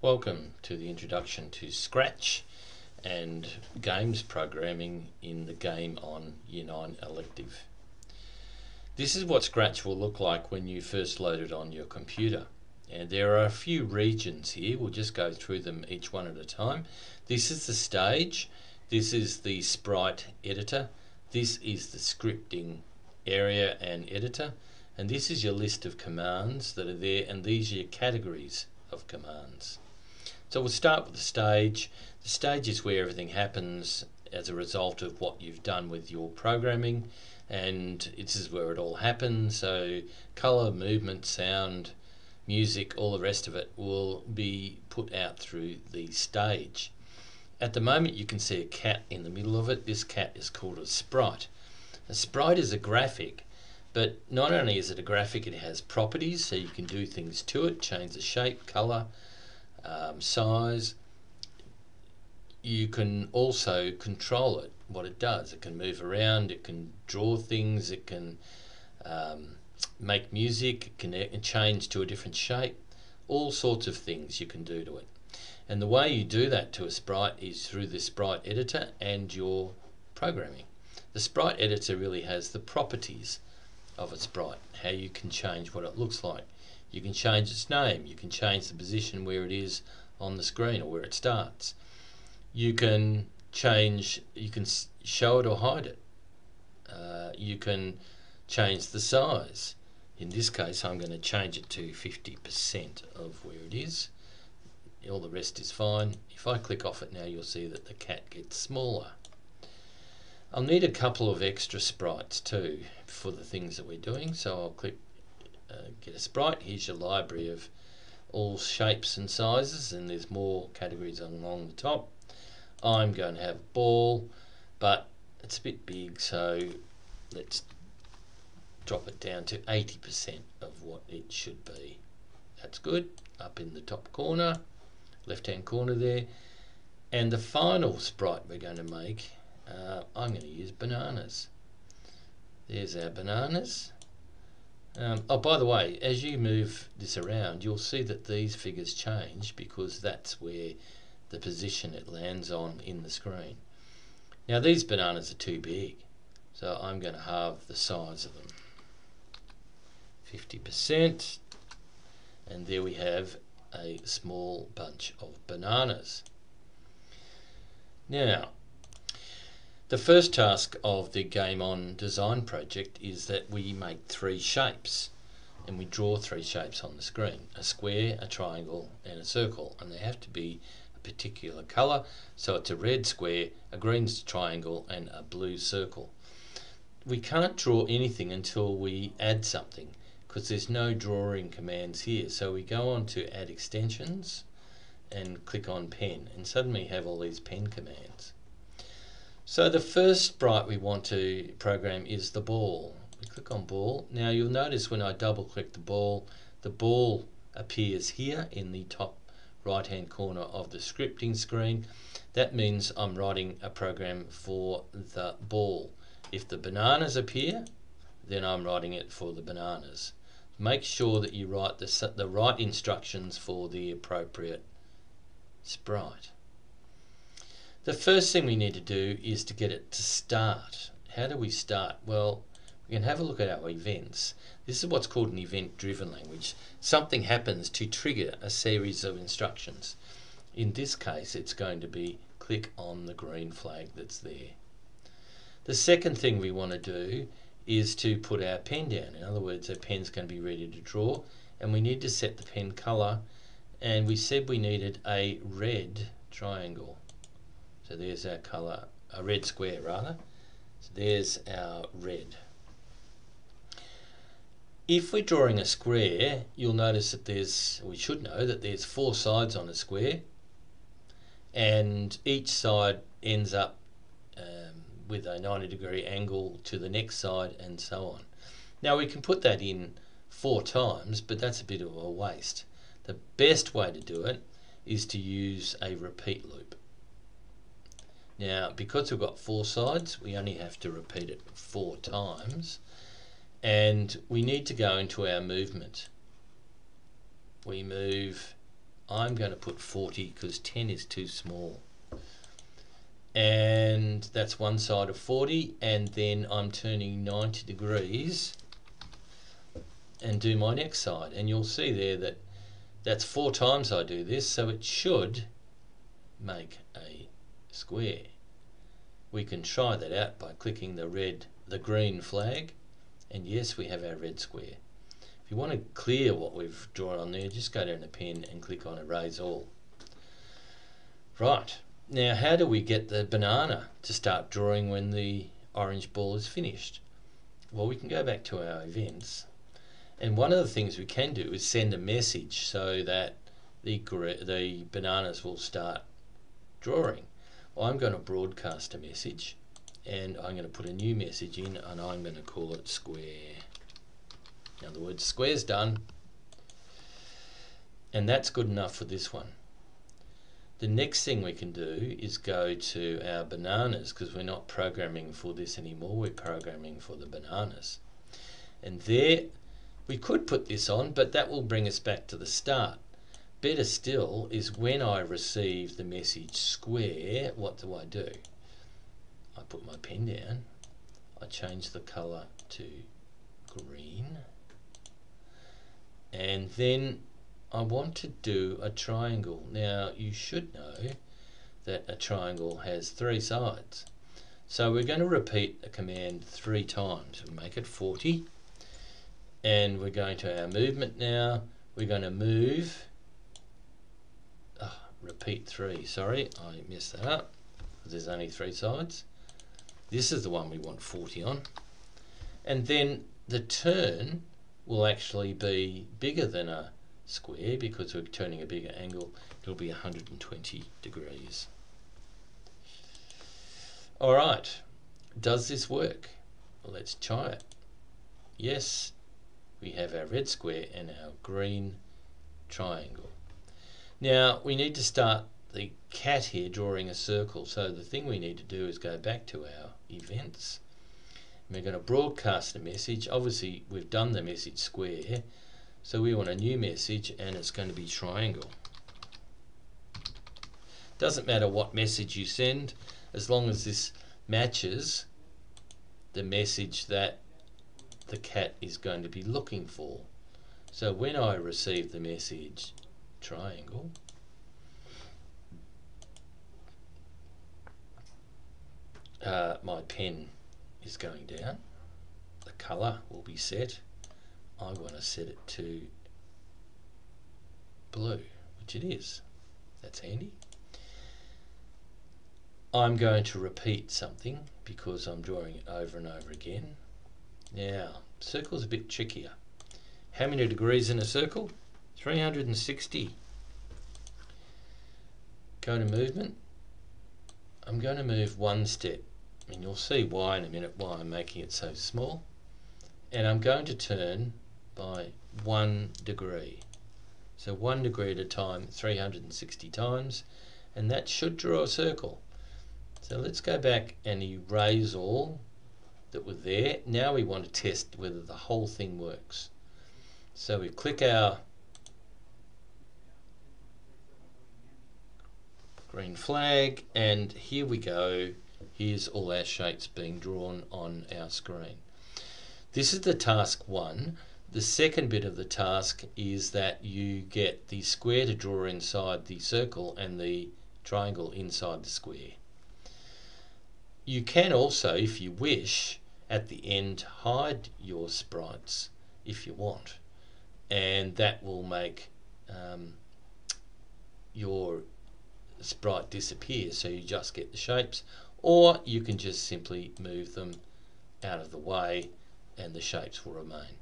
Welcome to the introduction to Scratch and games programming in the Game On Year 9 elective. This is what Scratch will look like when you first load it on your computer. And there are a few regions here. We'll just go through them each one at a time. This is the stage. This is the sprite editor. This is the scripting area and editor. And this is your list of commands that are there, and these are your categories of commands. So we'll start with the stage. The stage is where everything happens as a result of what you've done with your programming, and this is where it all happens. So colour, movement, sound, music, all the rest of it will be put out through the stage. At the moment you can see a cat in the middle of it. This cat is called a sprite. A sprite is a graphic, but not only is it a graphic, it has properties, so you can do things to it, change the shape, colour, size. You can also control it, what it does. It can move around, it can draw things, it can make music, it can change to a different shape. All sorts of things you can do to it. And the way you do that to a sprite is through the sprite editor and your programming. The sprite editor really has the properties of a sprite, how you can change what it looks like. You can change its name, you can change the position where it is on the screen or where it starts. You can change, you can show it or hide it. You can change the size. In this case I'm going to change it to 50% of where it is. All the rest is fine. If I click off it now, you'll see that the cat gets smaller. I'll need a couple of extra sprites too for the things that we're doing, so I'll click get a sprite. Here's your library of all shapes and sizes, and there's more categories along the top. I'm going to have a ball, but it's a bit big, so let's drop it down to 80% of what it should be. That's good. Up in the top corner, left hand corner there. And the final sprite we're going to make, I'm going to use bananas. There's our bananas. Oh, by the way, as you move this around, you'll see that these figures change because that's where the position it lands on in the screen. Now these bananas are too big, so I'm going to halve the size of them. 50%, and there we have a small bunch of bananas. Now, the first task of the Game On design project is that we make 3 shapes, and we draw 3 shapes on the screen: a square, a triangle and a circle, and they have to be a particular colour. So it's a red square, a green triangle and a blue circle. We can't draw anything until we add something, because there's no drawing commands here. So we go on to add extensions and click on pen, and suddenly have all these pen commands. So the first sprite we want to program is the ball. We click on ball. Now you'll notice when I double click the ball appears here in the top right hand corner of the scripting screen. That means I'm writing a program for the ball. If the bananas appear, then I'm writing it for the bananas. Make sure that you write the right instructions for the appropriate sprite. The first thing we need to do is to get it to start. How do we start? Well, we can have a look at our events. This is what's called an event-driven language. Something happens to trigger a series of instructions. In this case, it's going to be click on the green flag that's there. The second thing we want to do is to put our pen down. In other words, our pen's going to be ready to draw, and we need to set the pen colour, and we said we needed a red triangle. So there's our colour, a red square rather. So there's our red. If we're drawing a square, you'll notice that we should know that there's 4 sides on a square, and each side ends up with a 90-degree angle to the next side, and so on. Now we can put that in 4 times, but that's a bit of a waste. The best way to do it is to use a repeat loop. Now, because we've got 4 sides, we only have to repeat it 4 times, and we need to go into our movement. We move I'm going to put 40 because 10 is too small. And that's one side of 40, and then I'm turning 90 degrees and do my next side. And you'll see there that that's 4 times I do this, so it should make a square. We can try that out by clicking the green flag, and yes, we have our red square. If you want to clear what we've drawn on there, just go down to pen and click on erase all. Right, now how do we get the banana to start drawing when the orange ball is finished? Well, we can go back to our events, and one of the things we can do is send a message so that the bananas will start drawing. Well, I'm going to broadcast a message, and I'm going to put a new message in, and I'm going to call it square. Now the word square's done, and that's good enough for this one. The next thing we can do is go to our bananas, because we're not programming for this anymore, we're programming for the bananas. And there, we could put this on, but that will bring us back to the start. Better still is when I receive the message square, what do? I put my pen down, I change the colour to green, and then I want to do a triangle. Now you should know that a triangle has 3 sides. So we're going to repeat a command 3 times. We'll make it 40. And we're going to our movement now. We're going to move. Repeat 3. Sorry, I messed that up. There's only 3 sides. This is the one we want 40 on. And then the turn will actually be bigger than a square because we're turning a bigger angle. It'll be 120 degrees. Alright, does this work? Well, let's try it. Yes, we have our red square and our green triangle. Now we need to start the cat here drawing a circle, so the thing we need to do is go back to our events. We're going to broadcast a message. Obviously we've done the message square, so we want a new message, and it's going to be triangle. Doesn't matter what message you send, as long as this matches the message that the cat is going to be looking for. So when I receive the message triangle, my pen is going down, the colour will be set. I want to set it to blue, which it is. That's handy. I'm going to repeat something because I'm drawing it over and over again. Now, circle's a bit trickier. How many degrees in a circle? 360. Go to movement. I'm going to move 1 step, and you'll see why in a minute, why I'm making it so small. And I'm going to turn by 1 degree. So 1 degree at a time, 360 times, and that should draw a circle. So let's go back and erase all that were there. Now we want to test whether the whole thing works. So we click our green flag, and here we go. Here's all our shapes being drawn on our screen. This is the task 1. The second bit of the task is that you get the square to draw inside the circle and the triangle inside the square. You can also, if you wish, at the end hide your sprites if you want, and that will make your sprite disappear, so you just get the shapes, or you can just simply move them out of the way and the shapes will remain.